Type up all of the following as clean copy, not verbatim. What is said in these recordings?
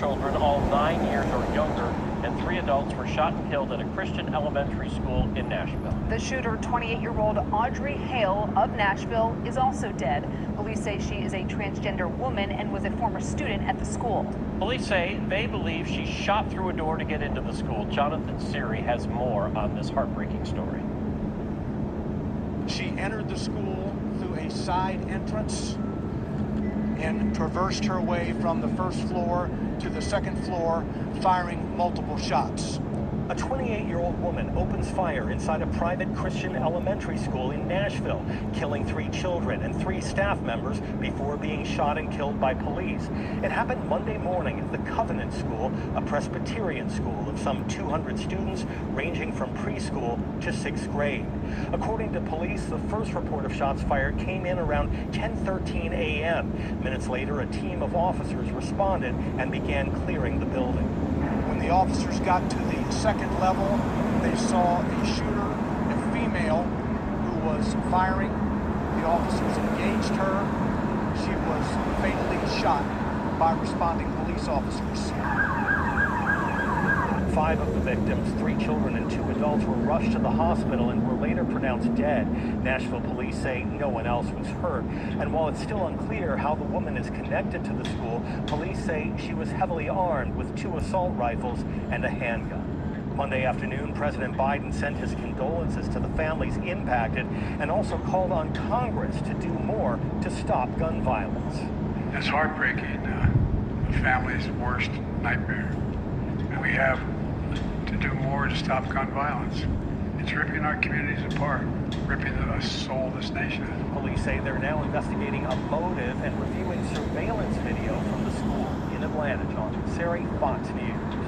children, all 9 years or younger, and 3 adults were shot and killed at a Christian elementary school in Nashville. The shooter, 28-year-old Audrey Hale of Nashville, is also dead. Police say she is a transgender woman and was a former student at the school. Police say they believe she shot through a door to get into the school. Jonathan Siri has more on this heartbreaking story. She entered the school through a side entrance and traversed her way from the first floor to the second floor, firing multiple shots. A 28-year-old woman opens fire inside a private Christian elementary school in Nashville, killing 3 children and 3 staff members before being shot and killed by police. It happened Monday morning at the Covenant School, a Presbyterian school of some 200 students ranging from preschool to 6th grade. According to police, the first report of shots fired came in around 10:13 a.m. Minutes later, a team of officers responded and began clearing the building. When the officers got to the second level, they saw a shooter, a female, who was firing. The officers engaged her. She was fatally shot by responding police officers. 5 of the victims, 3 children and 2 adults, were rushed to the hospital and were later pronounced dead. Nashville police say no one else was hurt. And while it's still unclear how the woman is connected to the school, police say she was heavily armed with 2 assault rifles and a handgun. Monday afternoon, President Biden sent his condolences to the families impacted and also called on Congress to do more to stop gun violence. It's heartbreaking, the family's worst nightmare. And we have to do more to stop gun violence. It's ripping our communities apart, ripping the soul of this nation. Police say they're now investigating a motive and reviewing surveillance video from the school in Atlanta. Jonathan Siri, Fox News.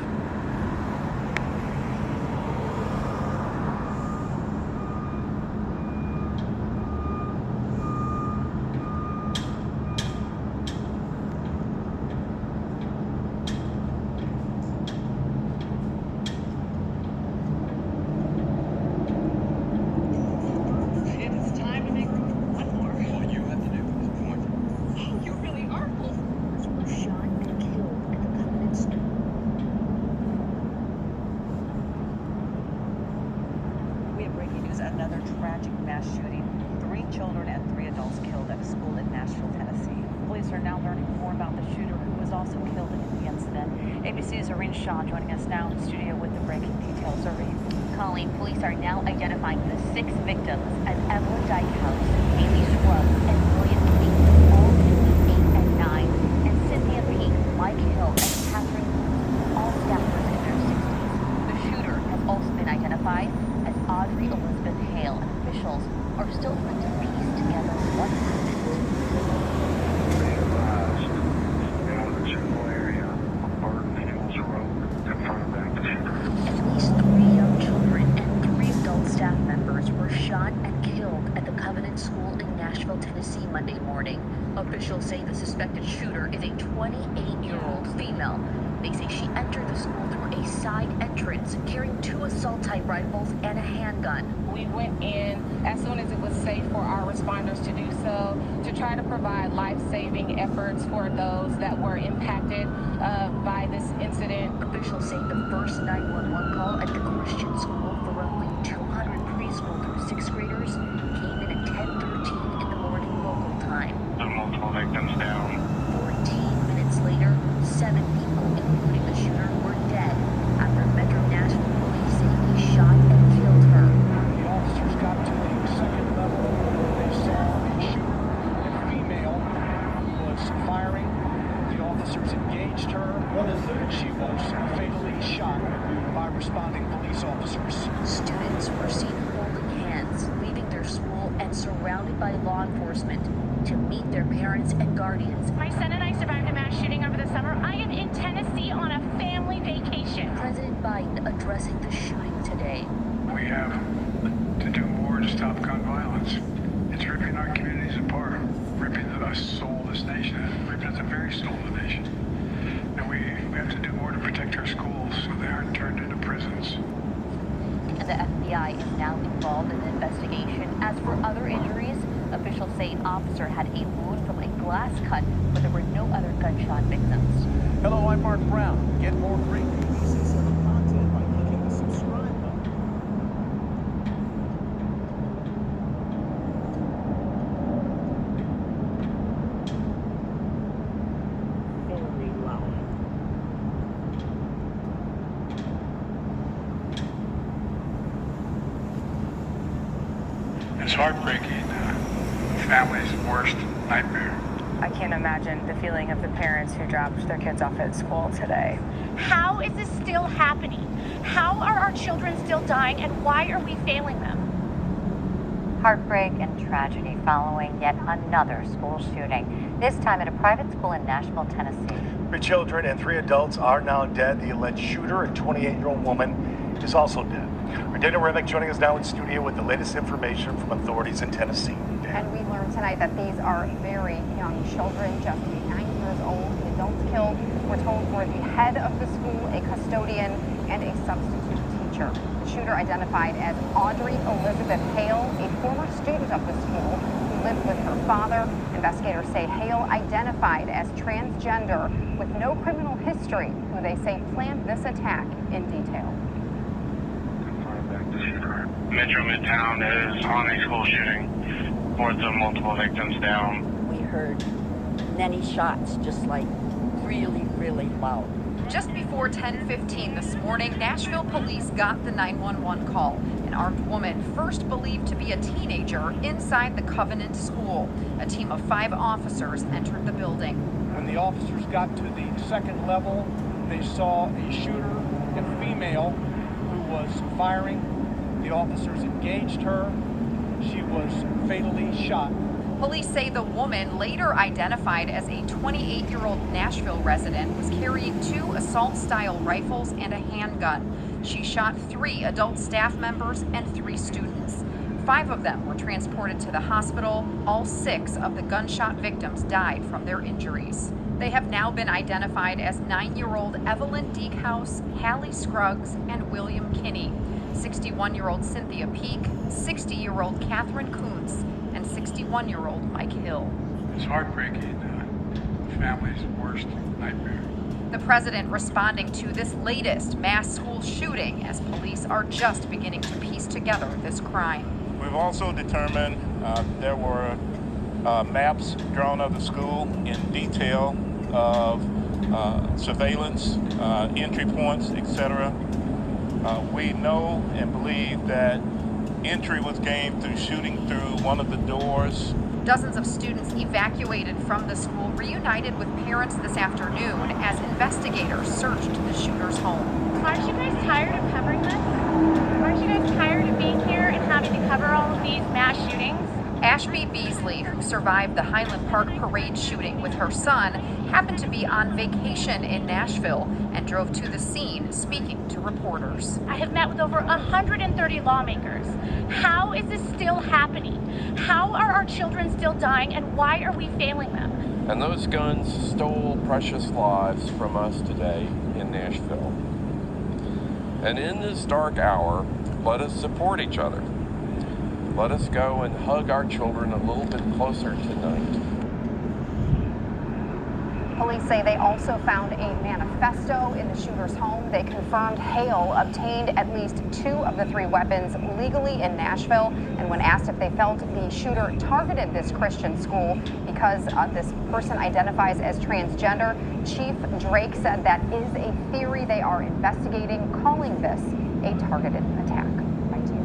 Another tragic mass shooting. 3 children and 3 adults killed at a school in Nashville, Tennessee. Police are now learning more about the shooter who was also killed in the incident. ABC's Irene Shaw joining us now in the studio with the breaking details. Irene. Colleen, police are now identifying the 6 victims as Evelyn Dykehouse, Amy Scruggs, and William King, all between 8 and 9, and Cynthia Peak, Mike Hill, and Catherine, all staffers in their 60s. The shooter has also been identified as Audrey Elizabeth Hale, and officials are still trying to piece together what happened. At least 3 young children and 3 adult staff members were shot and killed at the Covenant School in Nashville, Tennessee Monday morning. Officials say the suspected shooter is a 28-year-old female. They say she entered the school through a side entrance, carrying 2 assault-type rifles and a handgun. We went in as soon as it was safe for our responders to do so, to try to provide life-saving efforts for those that were impacted by this incident. Officials say the first 911 call at the Christian school for roughly 200 preschool through 6th graders came in at 10:13 in the morning local time. The multiple victims down. 14 minutes later, 7 people, including the shooter, were dead after Metro Nashville police say he shot and killed her. The officers got to the second level. They saw a shooter, a female, who was firing. The officers engaged her. She was fatally shot by responding police officers. Students were seen holding hands, leaving their school and surrounded by law enforcement to meet their parents and guardians. My son and I survived a mass shooting over the summer. I am in Tennessee on a family vacation. President Biden addressing the shooting today. We have to do more to stop gun violence. It's ripping our communities apart, ripping the soul of this nation, ripping the very soul of the nation. And we have to do more to protect our schools so they aren't turned into prisons. And the FBI is now involved in the investigation. As for other injuries, officials say an officer had a wound from a glass cut, but there were no other gunshot victims. Hello, I'm Mark Brown. Get more great BBC7 content by clicking the subscribe button. Very loud. It's heartbreaking. Family's worst nightmare. I can't imagine the feeling of the parents who dropped their kids off at school today. How is this still happening? How are our children still dying, and why are we failing them? Heartbreak and tragedy following yet another school shooting, this time at a private school in Nashville, Tennessee. 3 children and 3 adults are now dead. The alleged shooter, a 28-year-old woman, is also dead. Dana Remick joining us now in studio with the latest information from authorities in Tennessee. And we learned tonight that these are very young children, just 9 years old. The adults killed, we're told, were the head of the school, a custodian, and a substitute teacher. The shooter identified as Audrey Elizabeth Hale, a former student of the school who lived with her father. Investigators say Hale, identified as transgender with no criminal history, who they say planned this attack in detail. Metro Midtown is on a school shooting. 4th of multiple victims down. We heard many shots, just like really, really loud. Just before 10:15 this morning, Nashville police got the 911 call. An armed woman, first believed to be a teenager, inside the Covenant School. A team of 5 officers entered the building. When the officers got to the second level, they saw a shooter, a female, who was firing. The officers engaged her. She was fatally shot. Police say the woman, later identified as a 28-year-old Nashville resident, was carrying 2 assault-style rifles and a handgun. She shot 3 adult staff members and 3 students. 5 of them were transported to the hospital. All 6 of the gunshot victims died from their injuries. They have now been identified as 9-year-old Evelyn Deekhouse, Hallie Scruggs, and William Kinney. 61-year-old Cynthia Peak, 60-year-old Catherine Kuntz, and 61-year-old Mike Hill. It's heartbreaking. Family's worst nightmare. The president responding to this latest mass school shooting as police are just beginning to piece together this crime. We've also determined there were maps drawn of the school in detail of surveillance, entry points, etc. We know and believe that entry was gained through shooting through one of the doors. Dozens of students evacuated from the school reunited with parents this afternoon as investigators searched the shooter's home. Aren't you guys tired of covering this? Aren't you guys tired of being here and having to cover all of these mass shootings? Ashby Beasley, who survived the Highland Park parade shooting with her son, happened to be on vacation in Nashville and drove to the scene, speaking to reporters. I have met with over 130 lawmakers. How is this still happening? How are our children still dying, and why are we failing them? And those guns stole precious lives from us today in Nashville. And in this dark hour, let us support each other. Let us go and hug our children a little bit closer tonight. Police say they also found a manifesto in the shooter's home. They confirmed Hale obtained at least 2 of the 3 weapons legally in Nashville. And when asked if they felt the shooter targeted this Christian school because this person identifies as transgender, Chief Drake said that is a theory they are investigating, calling this a targeted attack. Back to you.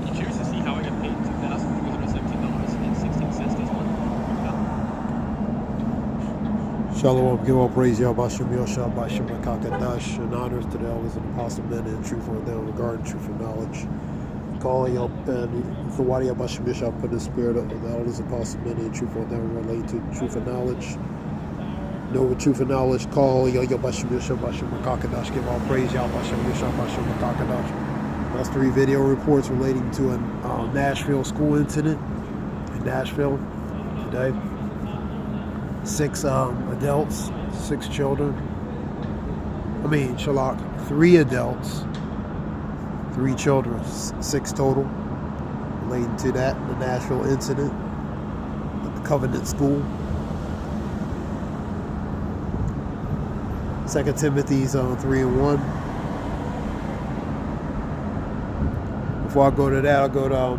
I'm curious to see how I got paid $2,317.16 this month. Shalom, give all praise, Yahbashim, Yoshua, Bashim, Makakadash, and honors to the elders and apostle men and truth on them regarding truth and knowledge. Calling up and the Wadi Yahbashim, Yoshua, put the spirit of the elders and apostle men and truth on them related to truth and knowledge. Know with truth and knowledge, call Yahbashim, Yoshua, Bashim, Makakadash, give all praise, Yahbashim, Yoshua, Bashim, Makakadash. That's 3 video reports relating to a Nashville school incident in Nashville today. 6 adults, 6 children. 3 adults, 3 children, 6 total. Relating to that, the Nashville incident at the Covenant School. 2 Timothy 3:1. Before I go to that, I'll go to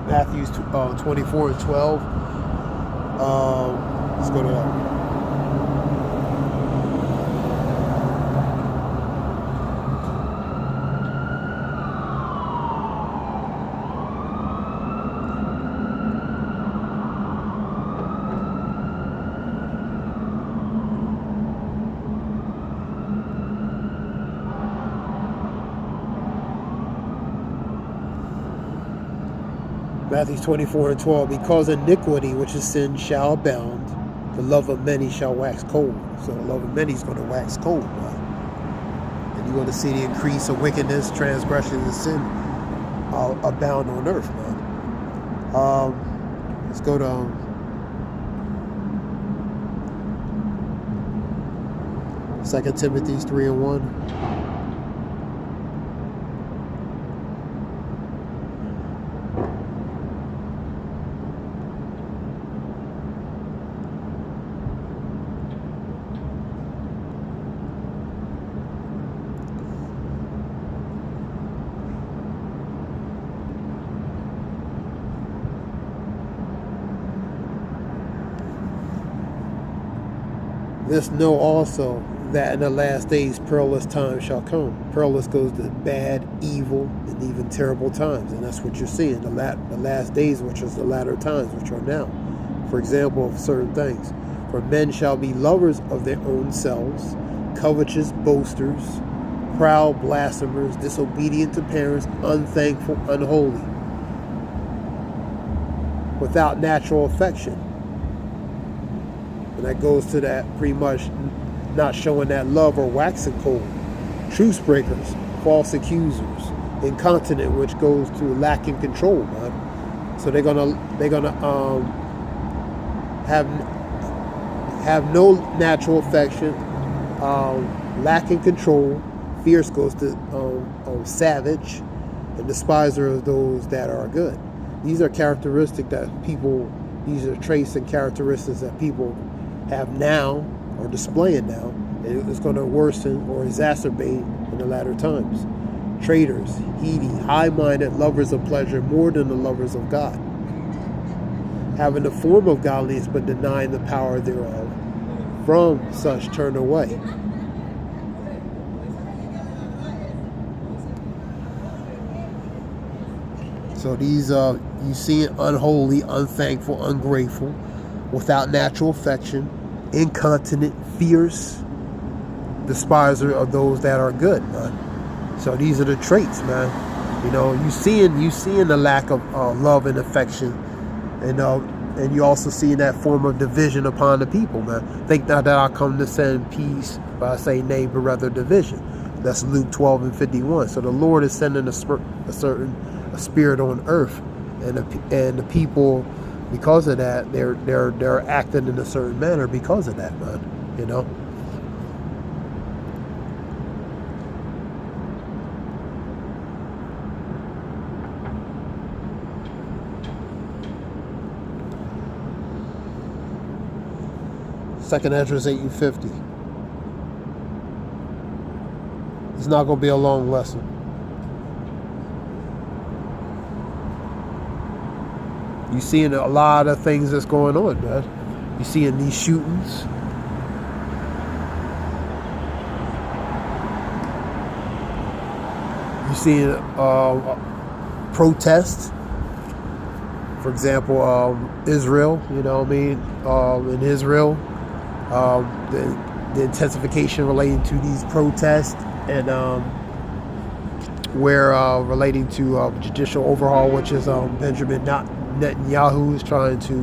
Matthew 24:12. Let's go to that. Matthew 24:12, because iniquity, which is sin, shall abound, the love of many shall wax cold. So the love of many is going to wax cold, man. And you're going to see the increase of wickedness, transgression, and sin abound on earth, man. Let's go to 2 Timothy 3:1. This know also that in the last days perilous times shall come. Perilous goes to bad, evil, and even terrible times. And that's what you're seeing. The last days, which is the latter times, which are now. For example, of certain things. For men shall be lovers of their own selves, covetous, boasters, proud, blasphemers, disobedient to parents, unthankful, unholy, without natural affection. And that goes to that pretty much not showing that love or waxing cold. Truce breakers, false accusers, incontinent, which goes to lacking control, man. So they're gonna have no natural affection, lacking control. Fierce goes to savage, and despiser of those that are good. These are characteristics that people. These are traits and characteristics that people have now, or displaying now, and it's going to worsen or exacerbate in the latter times. Traitors, heedy, high-minded, lovers of pleasure more than the lovers of God, having the form of godliness but denying the power thereof. From such turn away. So these you see it: unholy, unthankful, ungrateful, without natural affection, incontinent, fierce, despiser of those that are good, man. So these are the traits, man. You know, you seeing the lack of love and affection, and you also seeing that form of division upon the people, man. Think not that I come to send peace, but I say nay, but rather division. That's Luke 12:51. So the Lord is sending a spirit on earth, and the people, because of that, they're acting in a certain manner because of that, man. You know. Second Ezra 8:50. It's not going to be a long lesson. You're seeing a lot of things that's going on, man. You're seeing these shootings. You're seeing protests. For example, Israel, you know what I mean? In Israel, the intensification relating to these protests, and where relating to judicial overhaul, which is Benjamin Netanyahu is trying to,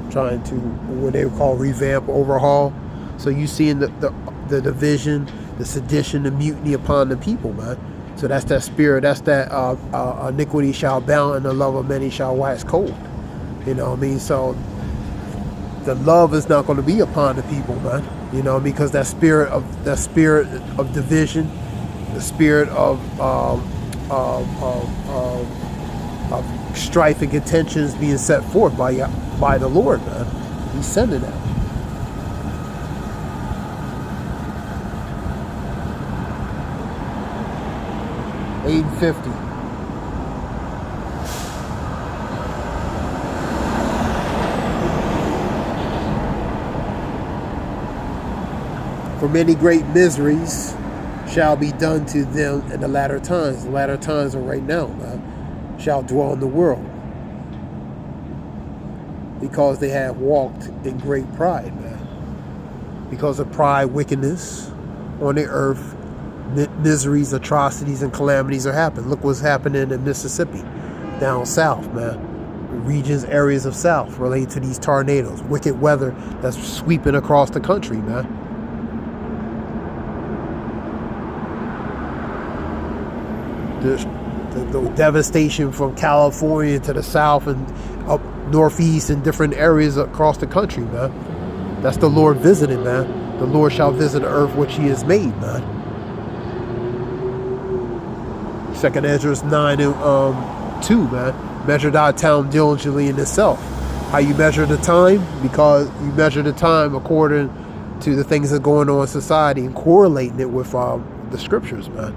trying to what they would call revamp, overhaul. So you seeing the division, the sedition, the mutiny upon the people, man. So that's that spirit. That's that iniquity shall abound, and the love of many shall wax cold. You know what I mean? So the love is not going to be upon the people, man. You know, because that spirit of division, the spirit of strife and contentions being set forth by the Lord, man. He's sending that. 8:50. For many great miseries shall be done to them in the latter times. The latter times are right now, man. Shall dwell in the world. Because they have walked in great pride, man. Because of pride, wickedness on the earth, miseries, atrocities, and calamities are happening. Look what's happening in Mississippi, down south, man. Regions, areas of south related to these tornadoes. Wicked weather that's sweeping across the country, man. The devastation from California to the south and up northeast and different areas across the country, man. That's the Lord visiting, man. The Lord shall visit the earth which he has made, man. 2 Ezra 9:2, man. Measure thy time diligently in itself. How you measure the time? Because you measure the time according to the things that are going on in society and correlating it with the scriptures, man.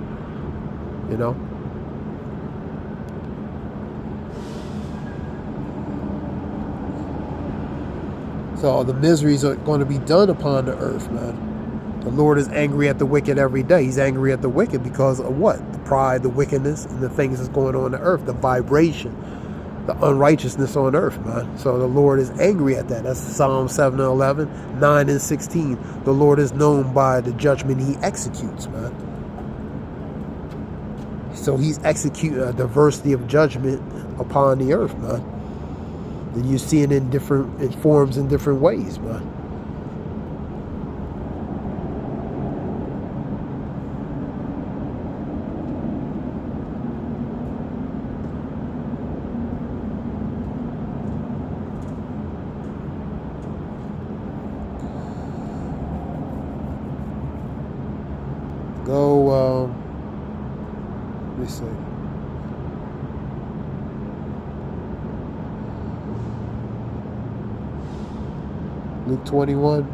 You know? So the miseries are going to be done upon the earth, man. The Lord is angry at the wicked every day. He's angry at the wicked because of what? The pride, the wickedness, and the things that's going on the earth, the vibration, the unrighteousness on earth, man. So the Lord is angry at that. That's Psalm 7:11, 9 and 16. The Lord is known by the judgment he executes, man. So he's executing a diversity of judgment upon the earth, man. And you see it in different forms in different ways, man. Let me see. Luke 21.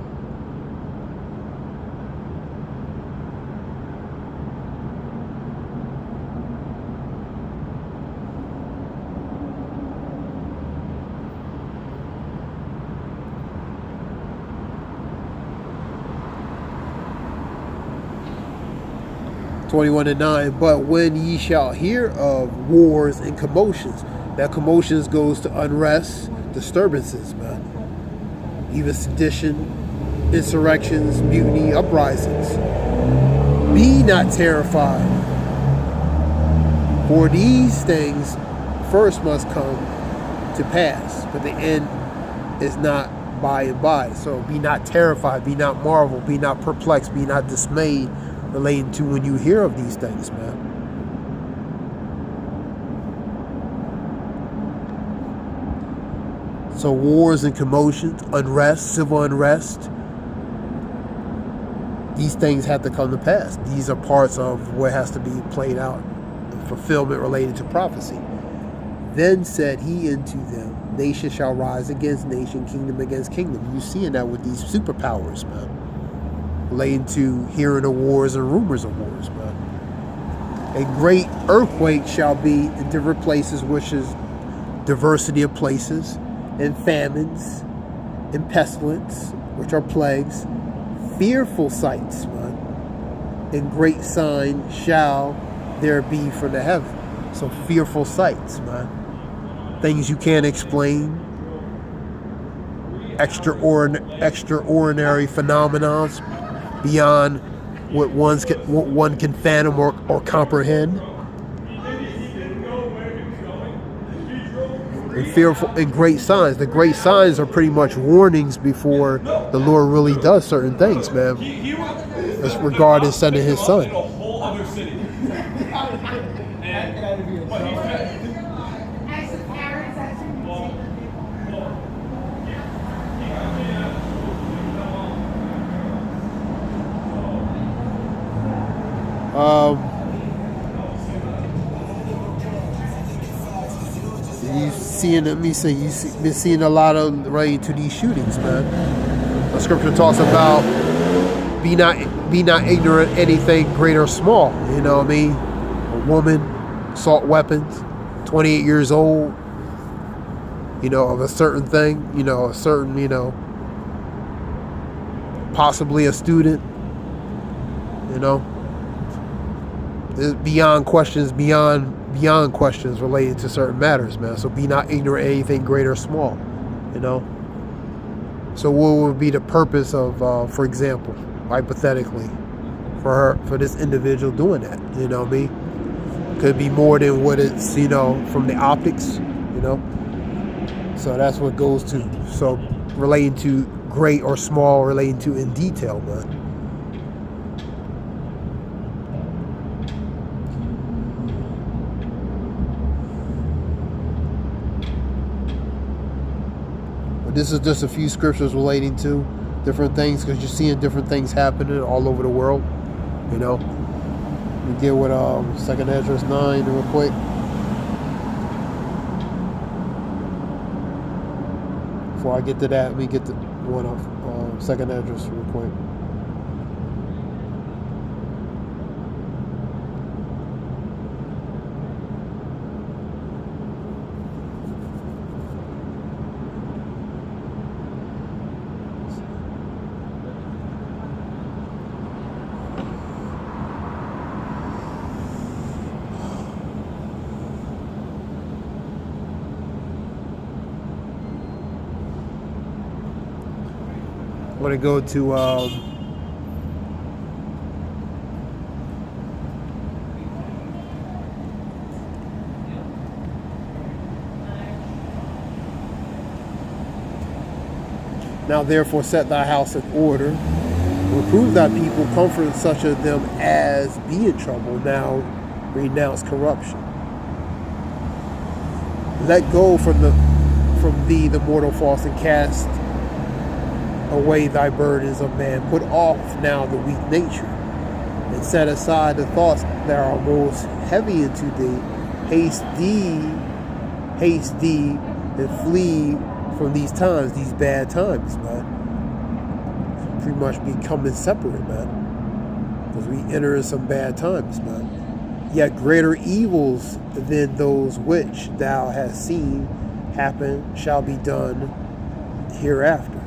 and 9. But when ye shall hear of wars and commotions, that commotions goes to unrest, disturbances, man. Even sedition, insurrections, mutiny, uprisings. Be not terrified, for these things first must come to pass, but the end is not by and by. So be not terrified, be not marveled, be not perplexed, be not dismayed, relating to when you hear of these things, man. So wars and commotions, unrest, civil unrest, these things have to come to pass. These are parts of what has to be played out, fulfillment related to prophecy. Then said he unto them, nation shall rise against nation, kingdom against kingdom. You're seeing that with these superpowers, man. Relating to hearing of wars and rumors of wars, man. A great earthquake shall be in different places, which is diversity of places, and famines, and pestilence, which are plagues, fearful sights, man. And great sign shall there be from the heaven. So fearful sights, man. Things you can't explain. Extraordinary phenomena beyond what one can fathom or comprehend. And fearful and great signs. The great signs are pretty much warnings before the Lord really does certain things, man. As regarding sending his son. You've been seeing a lot of right to these shootings, man. The scripture talks about be not ignorant anything great or small. You know what I mean? A woman, assault weapons, 28 years old, of a certain thing, a certain, possibly a student, It's beyond questions related to certain matters, man. So be not ignorant of anything great or small, So what would be the purpose of, for example, hypothetically, for this individual doing that? Could be more than what it's, from the optics, So that's what goes to. So relating to great or small, relating to in detail, man. This is just a few scriptures relating to different things, because you're seeing different things happening all over the world. We get with 2nd Ezra 9 real quick. Before I get to that, let me get to one of 2nd Ezra real quick. I'm going to go to now therefore set thy house in order, reprove thy people, comfort such of them as be in trouble, now renounce corruption. Let go from thee the mortal false, and cast away thy burdens of man. Put off now the weak nature, and set aside the thoughts that are most heavy into thee. Haste thee, and flee from these times, these bad times, man. Pretty much becoming separate, man, because we enter in some bad times, man. Yet greater evils than those which thou hast seen happen shall be done hereafter.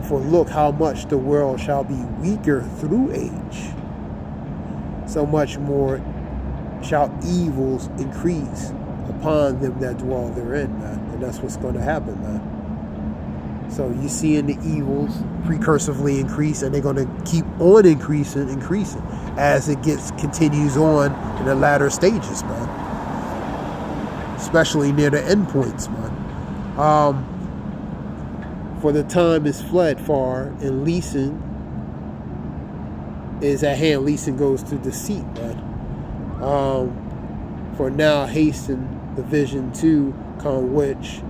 For look how much the world shall be weaker through age, so much more shall evils increase upon them that dwell therein, man. And that's what's going to happen, man. So you see in the evils precursively increase, and they're going to keep on increasing as it continues on in the latter stages, man. Especially near the end points, man. For the time is fled far, and leasing is at hand. Leasing goes to deceit, man. For now hasten the vision to come which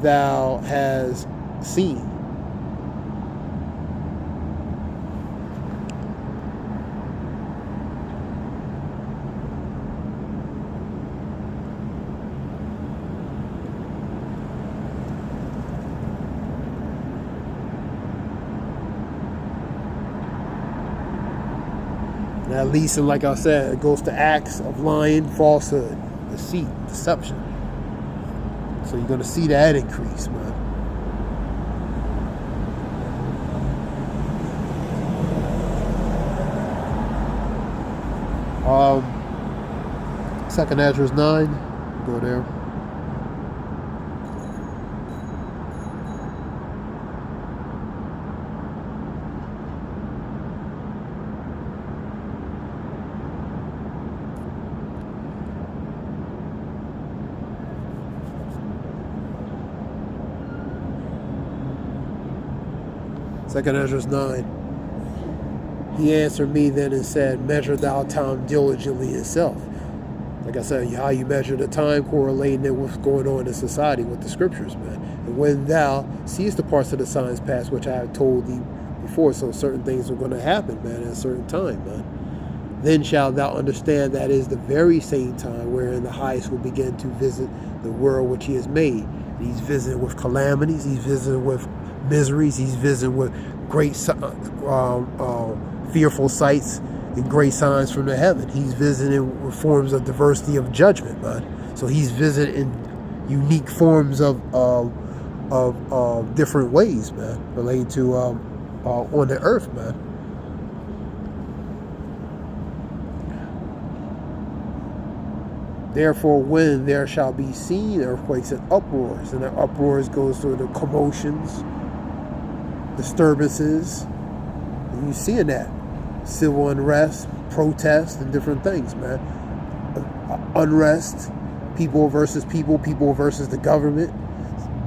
thou hast seen. Now, leasing, like I said, it goes to acts of lying, falsehood, deceit, deception. So you're going to see that increase, man. Second Ezra 9, go there. Second Ezra 9. He answered me then and said, measure thou time diligently itself. Like I said, how you measure the time, correlating it with what's going on in society with the scriptures, man. And when thou seest the parts of the signs pass, which I have told thee before, so certain things are going to happen, man, at a certain time, man. Then shalt thou understand that is the very same time wherein the highest will begin to visit the world which he has made. And he's visiting with calamities, he's visiting with miseries, he's visiting with great fearful sights and great signs from the heaven. He's visiting forms of diversity of judgment, man. So he's visiting unique forms of different ways, man, relating to on the earth, man. Therefore, when there shall be seen earthquakes and uproars, and the uproars goes through the commotions, disturbances, and you seeing that civil unrest, protests, and different things, man. Unrest, people versus people, people versus the government.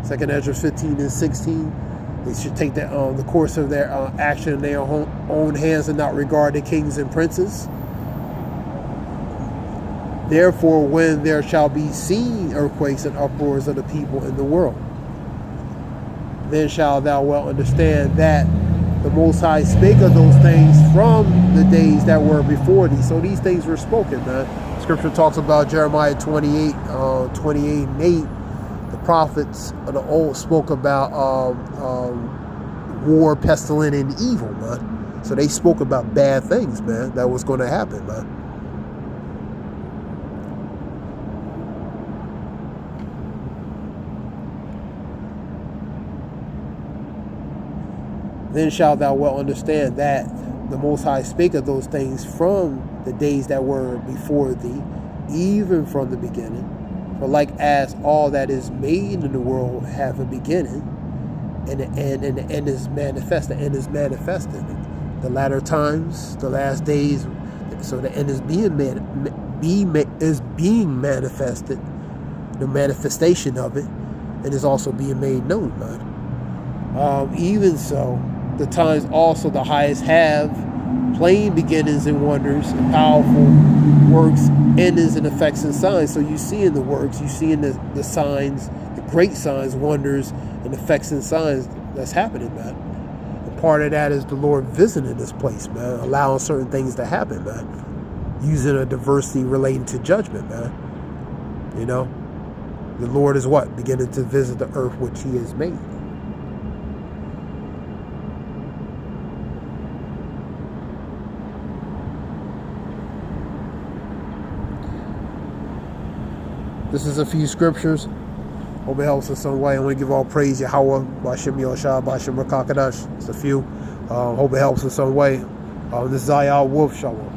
2 Ezra 15 and 16. They should take the course of their action in their own hands and not regard the kings and princes. Therefore, when there shall be seen earthquakes and uproars of the people in the world, then shalt thou well understand that the Most High spake of those things from the days that were before thee. So these things were spoken, man. Scripture talks about Jeremiah 28 and 8. The prophets of the old spoke about war, pestilence, and evil, man. So they spoke about bad things, man, that was going to happen, man. Then shalt thou well understand that the Most High spake of those things from the days that were before thee, even from the beginning. For like as all that is made in the world have a beginning, and the end is manifest. The end is manifested. The latter times, the last days. So the end is being manifested. The manifestation of it, and is also being made known, man. Even so, the times also the highest have plain beginnings and wonders and powerful works, endings and effects and signs. So you see in the works, you see in the signs, the great signs, wonders, and effects and signs that's happening, man. And part of that is the Lord visiting this place, man, allowing certain things to happen, man, using a diversity relating to judgment, man. You know, the Lord is what? Beginning to visit the earth which he has made. This is a few scriptures. Hope it helps in some way. I want to give all praise Yahweh, Bashim Yoshua, Bashim Rakakadash. It's a few. Hope it helps in some way. This is Zayah Wolf Shalom.